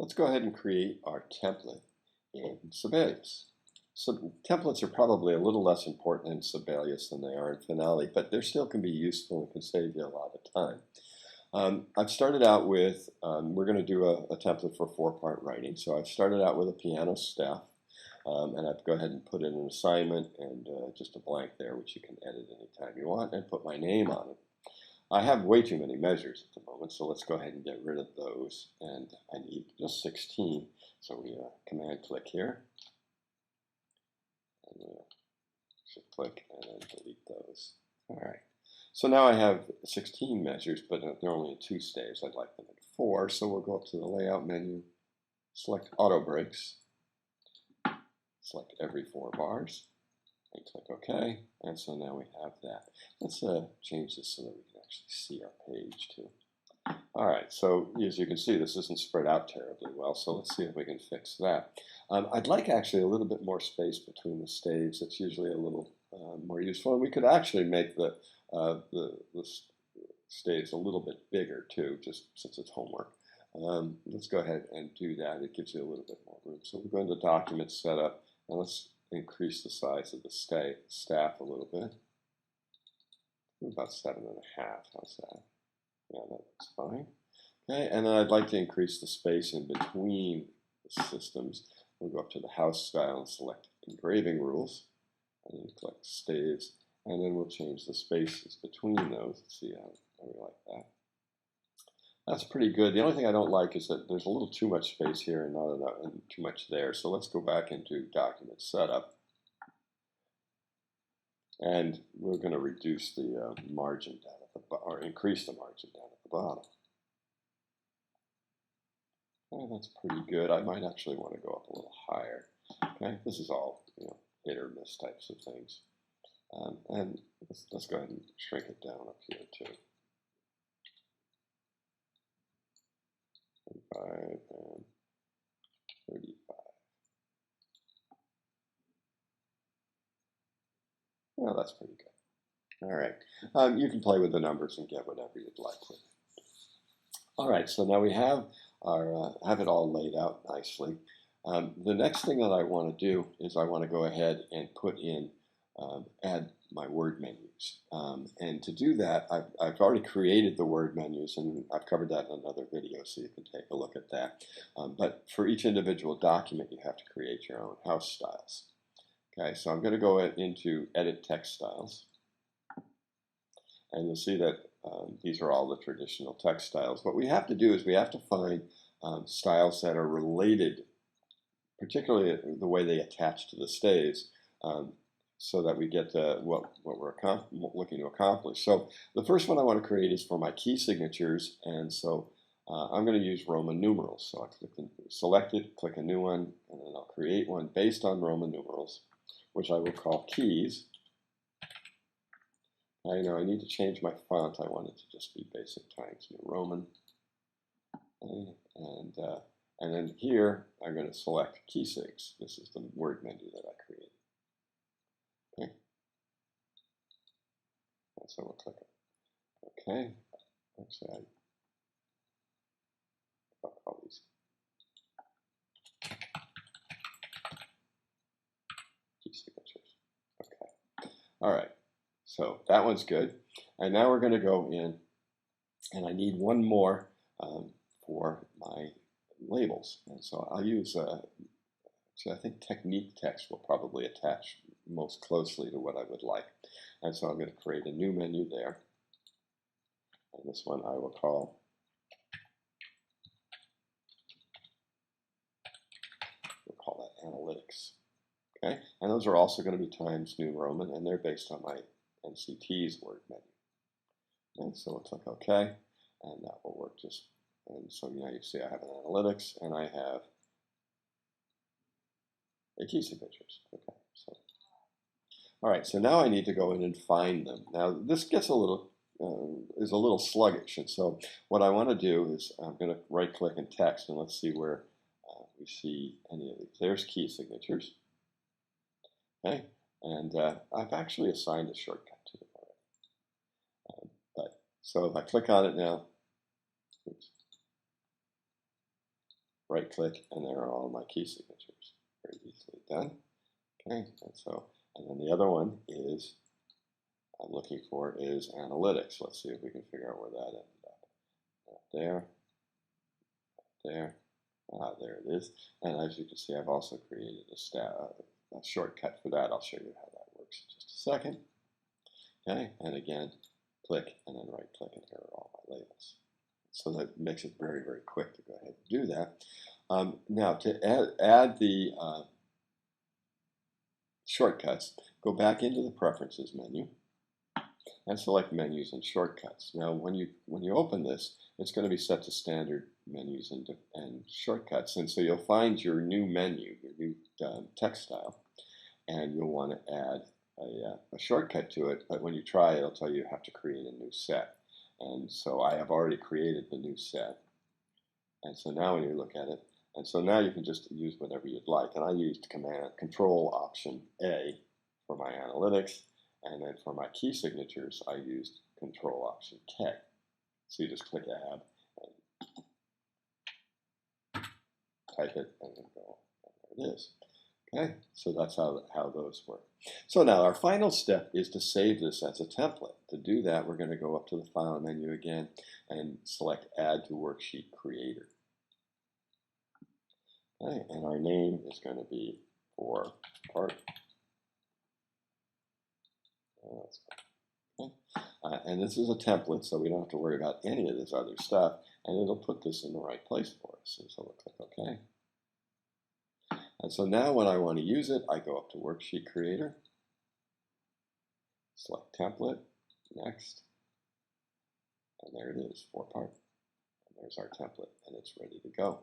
Let's go ahead and create our template in Sibelius. So templates are probably a little less important in Sibelius than they are in Finale, but they still can be useful and can save you a lot of time. I've started out with, we're going to do a template for 4-part writing. So I've started out with a piano staff, and I've go ahead and put in an assignment and just a blank there, which you can edit anytime you want, and put my name on it. I have way too many measures at the moment, so let's go ahead and get rid of those. And I need just 16, so we command click here. And we'll shift click and then delete those. All right. So now I have 16 measures, but they're only in 2 staves. I'd like them in 4, so we'll go up to the layout menu, select auto breaks, select every 4 bars, and click OK. And so now we have that. Let's change this so that we can actually see our page too. All right, so as you can see, this isn't spread out terribly well, so let's see if we can fix that. I'd like actually a little bit more space between the staves. It's usually a little more useful, and we could actually make the staves a little bit bigger too, just since it's homework. Let's go ahead and do that. It gives you a little bit more room. So we're going to Document Setup, and let's increase the size of the staff a little bit. About 7.5. How's that? Yeah, that's fine. Okay, and then I'd like to increase the space in between the systems. We'll go up to the house style and select engraving rules, and then click staves, and then we'll change the spaces between those. Let's see how we like that. That's pretty good. The only thing I don't like is that there's a little too much space here and not enough, and too much there. So let's go back into Document Setup, and we're going to reduce the margin down at the or increase the margin down at the bottom. Okay, that's pretty good. I might actually want to go up a little higher. Okay, this is all hit or miss types of things. And let's go ahead and shrink it down up here too. 35 and 35. Well, that's pretty good. All right. You can play with the numbers and get whatever you'd like with it. All right. So now we have have it all laid out nicely. The next thing that I want to do is I want to go ahead and put in add my word menus. And to do that, I've already created the word menus, and I've covered that in another video, so you can take a look at that. But for each individual document, you have to create your own house styles. Okay, so I'm going to go into Edit Text Styles, and you'll see that these are all the traditional text styles. What we have to do is we have to find styles that are related, particularly the way they attach to the staves, so that we get what we're looking to accomplish. So the first one I want to create is for my key signatures, and so I'm going to use Roman numerals. So I select it, click a new one, and then I'll create one based on Roman numerals, which I will call keys. I know I need to change my font. I want it to just be Basic Times New Roman. Okay. And then here I'm going to select key sigs. This is the word menu that I created. Okay. And so we'll click it. Okay. Actually, I'll call these key signatures. Okay. All right. So that one's good. And now we're going to go in, and I need one more for my labels. And so I'll use, actually I think Technique Text will probably attach most closely to what I would like. And so I'm going to create a new menu there. And this one I will call that Analytics. Okay, and those are also going to be Times New Roman, and they're based on my NCT's word menu. And so we'll click OK, and that will work just. And so now you see I have an Analytics, and I have a key signatures. Okay, so all right. So now I need to go in and find them. Now this gets a little is a little sluggish, and so what I want to do is I'm going to right-click in Text, and let's see where we see any of these. There's key signatures. Okay, and I've actually assigned a shortcut to them already. So if I click on it now, oops, right click, and there are all my key signatures. Very easily done. Okay, and then the other one is, I'm looking for is analytics. Let's see if we can figure out where that ended up. There, there, there it is. And as you can see, I've also created a shortcut for that. I'll show you how that works in just a second. Okay, and again, click and then right click, and here are all my labels. So that makes it very, very quick to go ahead and do that. Now to add the shortcuts, go back into the Preferences menu and select Menus and Shortcuts. Now when you open this, it's going to be set to Standard Menus and Shortcuts, and so you'll find your new menu, your new text style, and you'll want to add a shortcut to it, but when you try it, it'll tell you have to create a new set. And so I have already created the new set. And so now when you look at it, and so now you can just use whatever you'd like. And I used Control Option A for my analytics, and then for my key signatures, I used Control Option K. So you just click Add and type it, and then go, and there it is. Okay, so that's how those work. So now our final step is to save this as a template. To do that, we're going to go up to the File menu again and select Add to Worksheet Creator. Okay, and our name is going to be 4-part. Okay. And this is a template, so we don't have to worry about any of this other stuff, and it'll put this in the right place for us. And so we'll click OK. And so now when I want to use it, I go up to Worksheet Creator, select Template, Next, and there it is, 4-part. And there's our template, and it's ready to go.